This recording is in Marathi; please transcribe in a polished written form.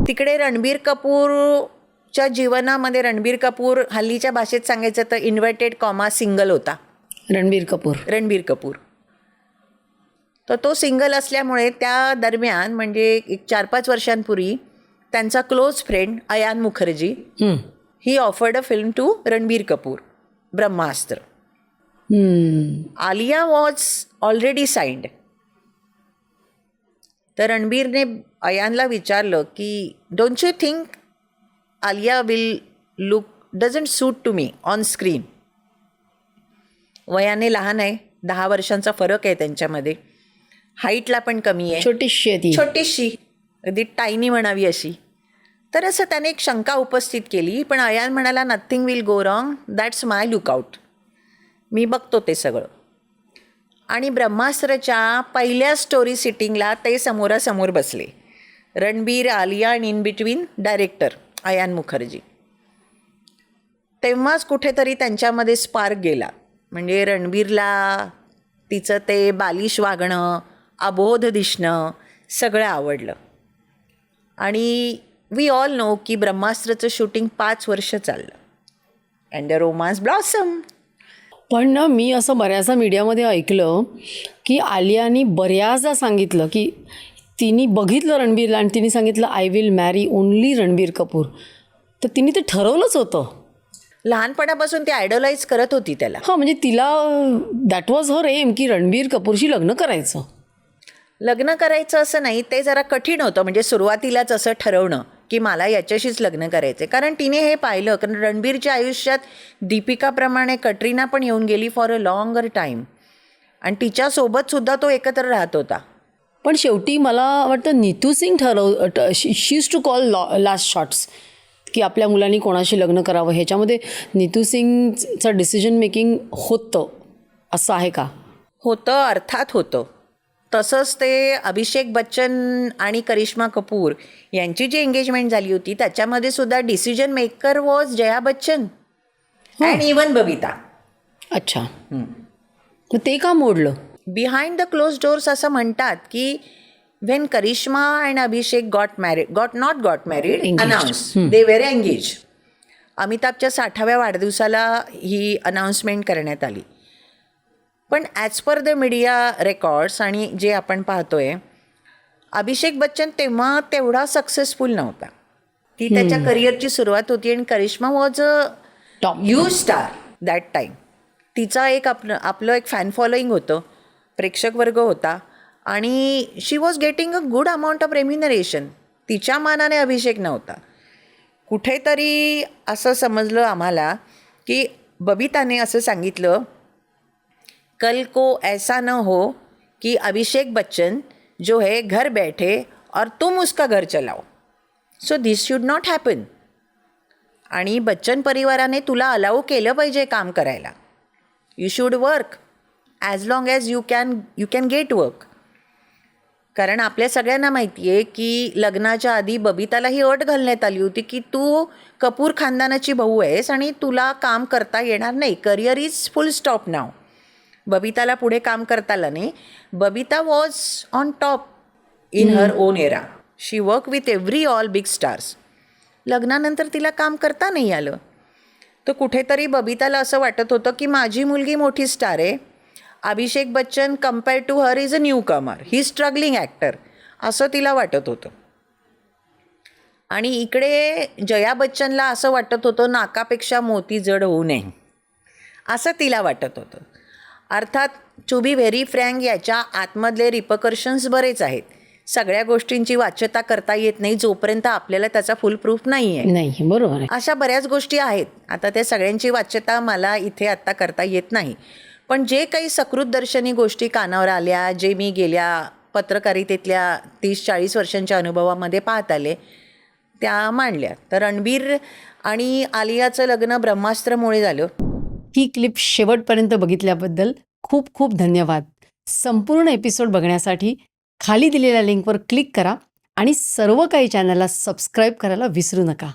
तिकडे रणबीर कपूरच्या जीवनामध्ये रणबीर कपूर हल्लीच्या भाषेत सांगायचं तर इन्व्हर्टेड कॉमा सिंगल होता. रणबीर कपूर तर तो सिंगल असल्यामुळे त्या दरम्यान म्हणजे एक 4-5 वर्षांपूर्वी त्यांचा close friend Ayan Mukherjee he offered a film to Ranbir Kapoor, Brahmastra. Alia was already signed. तर रणबीरने अयानला विचारलं की don't you think Alia will look doesn't suit to me on screen. वयाने लहान आहे, 10 वर्षांचा फरक आहे त्यांच्यामध्ये. हाईटला पण कमी आहे, छोटीशी अगदी टायनी म्हणावी अशी. तर असं त्याने एक शंका उपस्थित केली. पण अयान म्हणाला nothing will go wrong, that's my lookout, मी बघतो ते सगळं. आणि ब्रह्मास्त्रच्या पहिल्या स्टोरी सिटिंगला ते समोरासमोर बसले, रणबीर, आलिया आणि in between director Ayan Mukherjee. तेव्हाच कुठेतरी त्यांच्यामध्ये स्पार्क गेला. म्हणजे रणबीरला तिचं ते बालिश वागणं, अबोध दिसणं सगळं आवडलं. आणि वी ऑल नो की ब्रह्मास्त्रचं शूटिंग 5 वर्ष चाललं अँड द रोमान्स ब्लॉसम. पण ना मी असं बऱ्याचदा मीडियामध्ये ऐकलं की आलियानी बऱ्याचदा सांगितलं की तिने बघितलं रणबीरला आणि तिने सांगितलं आय विल मॅरी ओनली रणबीर कपूर. तर तिने ते ठरवलंच होतं. लहानपणापासून ती आयडॉलाइज करत होती त्याला. हां, म्हणजे तिला दॅट वॉज हर एम की रणबीर कपूरशी लग्न करायचं असं नाही. ते जरा कठीण होतं म्हणजे सुरुवातीलाच असं ठरवणं की मला याच्याशीच लग्न करायचं. कारण तिने हे पाहिलं, कारण रणबीरच्या आयुष्यात दीपिकाप्रमाणे कटरीना पण येऊन गेली फॉर अ लॉंगर टाईम आणि तिच्यासोबतसुद्धा तो एकत्र राहत होता. पण शेवटी मला वाटतं Neetu Singh she is to call last shots की आपल्या मुलांनी कोणाशी लग्न करावं. ह्याच्यामध्ये नीतू सिंगचं डिसिजन मेकिंग होतं असं आहे का? होतं, अर्थात होतं. तसंच ते अभिषेक बच्चन आणि करिश्मा कपूर यांची जी एंगेजमेंट झाली होती त्याच्यामध्ये सुद्धा decision maker was Jaya Bachchan and even Babita. अच्छा, मग ते का मोडलं? बिहाइंड द क्लोज डोर्स असं म्हणतात की when Karishma and Abhishek got married, announced, they were engaged. अमिताभच्या 60व्या वाढदिवसाला ही अनाउन्समेंट करण्यात आली. पण as per the media records आणि जे आपण पाहतोय, अभिषेक बच्चन तेव्हा तेवढा सक्सेसफुल नव्हता. ती त्याच्या करिअरची सुरुवात होती आणि Karishma was a huge star that time. तिचा एक आपलं एक फॅन फॉलोईंग होतं, प्रेक्षक वर्ग होता आणि she was getting a good amount of remuneration. तिच्या मानाने अभिषेक नव्हता. कुठेतरी असं समजलं आम्हाला की बबिताने असं सांगितलं, कल को ऐसा न हो कि अभिषेक बच्चन जो है घर बैठे और तुम उसका घर चलाओ, so this should not happen. आणि बच्चन परिवाराने तुला अलाऊ केलं पाहिजे काम करायला. You should work as long as you can get work. कारण आपल्या सगळ्यांना माहिती आहे की लग्नाच्या आधी बबिताला ही अट घालण्यात आली होती की तू कपूर खानदानाची भाऊ आहेस आणि तुला काम करता येणार नाही. करिअर इज फुल स्टॉप नाव. बबिताला पुढे काम करता आलं नाही. Babita was on top in her own era. She work with every all big stars. लग्नानंतर तिला काम करता नाही आलं. तर कुठेतरी बबिताला असं वाटत होतं की माझी मुलगी मोठी स्टार आहे, Abhishek Bachchan compare to her is a newcomer, he struggling actor, असं तिला वाटत होतं. आणि इकडे जया बच्चनला असं वाटत होतं नाकापेक्षा मोती जड होऊ नये, असं तिला वाटत होतं. अर्थात टू बी व्हेरी फ्रँक, याच्या आतमधले रिपकर्शन्स बरेच आहेत. सगळ्या गोष्टींची वाच्यता करता येत नाही जोपर्यंत आपल्याला त्याचा फुल प्रूफ नाही आहे. नाही, बरोबर आहे. अशा बऱ्याच गोष्टी आहेत. आता त्या सगळ्यांची वाच्यता मला इथे आत्ता करता येत नाही. पण जे काही सकृतदर्शनी गोष्टी कानावर आल्या, जे मी गेल्या पत्रकारितेतल्या 30-40 वर्षांच्या अनुभवामध्ये पाहत आले, त्या मांडल्या. तर रणबीर आणि आलियाचं लग्न ब्रह्मास्त्रमुळे झालं. ही क्लिप शेवटपर्यंत बघितल्याबद्दल खूप खूप धन्यवाद. संपूर्ण एपिसोड बघण्यासाठी खाली दिलेल्या लिंकवर क्लिक करा आणि सर्व काही चॅनलला सबस्क्राईब करायला विसरू नका.